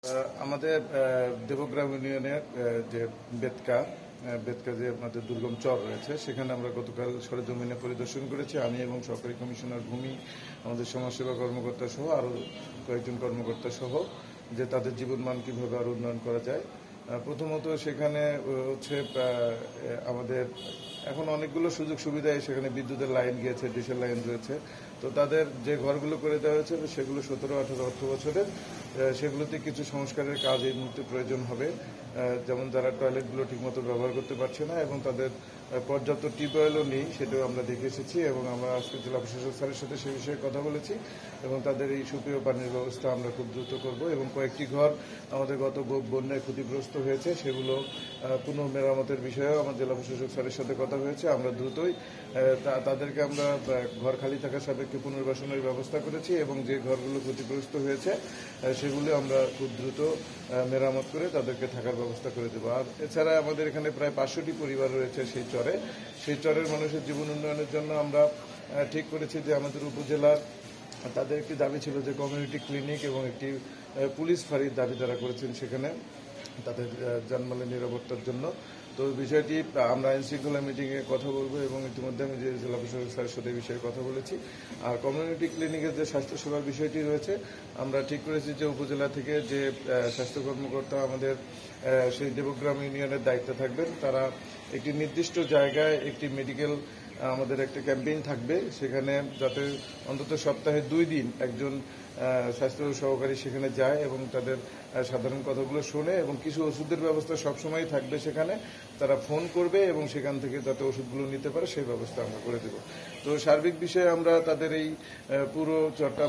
আমাদের দেবগ্রাম ইউনিয়নের যে বেতকা যে আমাদের দুর্গম চর রয়েছে সেখানে আমরা গতকাল সরেজমিনে পরিদর্শন করেছি। আমি এবং সহকারী কমিশনার ভূমি, আমাদের সমাজসেবা কর্মকর্তা সহ আরও কয়েকজন কর্মকর্তা সহ যে তাদের জীবনমান কীভাবে আরও উন্নয়ন করা যায়। প্রথমত সেখানে হচ্ছে আমাদের এখন অনেকগুলো সুযোগ সুবিধায় সেখানে বিদ্যুতের লাইন গিয়েছে, ডিশের লাইন রয়েছে। তো তাদের যে ঘরগুলো করে দেওয়া হয়েছে সেগুলো 17-18 অর্থ বছরের, সেগুলোতে কিছু সংস্কারের কাজ এই মুহূর্তে প্রয়োজন হবে। যেমন যারা টয়লেটগুলো ঠিকমতো ব্যবহার করতে পারছে না এবং তাদের পর্যাপ্ত টিউবওয়েলও নেই, সেটাও আমরা দেখে এসেছি এবং আমরা আজকে জেলা প্রশাসক স্যারের সাথে সে বিষয়ে কথা বলেছি এবং তাদের এই সুপেয় পানির ব্যবস্থা আমরা খুব দ্রুত করব এবং কয়েকটি ঘর আমাদের গত বন্যায় ক্ষতিগ্রস্ত হয়েছে সেগুলো পুনঃমেরামতের বিষয়েও আমার জেলা প্রশাসক স্যারের সাথে কথা হয়েছে। আমরা দ্রুতই তাদেরকে আমরা ঘর খালি থাকার সাপেক্ষে পুনর্বাসনের ব্যবস্থা করেছি এবং যে ঘরগুলো ক্ষতিগ্রস্ত হয়েছে সেগুলো আমরা খুব দ্রুত মেরামত করে তাদেরকে থাকার ব্যবস্থা করে দেবো। আর এছাড়া আমাদের এখানে প্রায় 500টি পরিবার রয়েছে সেই চরের মানুষের জীবন উন্নয়নের জন্য আমরা ঠিক করেছি যে আমাদের উপজেলার তাদের একটি দাবি ছিল যে কমিউনিটি ক্লিনিক এবং একটি পুলিশ ফাঁড়ির দাবি তারা করেছেন সেখানে তাদের জানমালের নিরাপত্তার জন্য। তো বিষয়টি আমরা আইন শৃঙ্খলা মিটিংয়ে কথা বলবো এবং ইতিমধ্যে আমি যে জেলা প্রশাসক স্যারের সাথে এই বিষয়ে কথা বলেছি। আর কমিউনিটি ক্লিনিকের যে স্বাস্থ্যসেবার বিষয়টি রয়েছে আমরা ঠিক করেছি যে উপজেলা থেকে যে স্বাস্থ্য কর্মকর্তা আমাদের সেই দেবগ্রাম ইউনিয়নের দায়িত্বে থাকবেন, তারা একটি নির্দিষ্ট জায়গায় একটি মেডিকেল আমাদের একটা ক্যাম্পেইন থাকবে, সেখানে যাতে অন্তত সপ্তাহে 2 দিন একজন স্বাস্থ্য সহকারী সেখানে যায় এবং তাদের সাধারণ কথাগুলো শোনে এবং কিছু ওষুধের ব্যবস্থা সবসময় থাকবে সেখানে। তারা ফোন করবে এবং সেখান থেকে যাতে ওষুধগুলো নিতে পারে সেই ব্যবস্থা আমরা করে দেব। তো সার্বিক বিষয়ে আমরা তাদের এই পুরো চট্টগ্রাম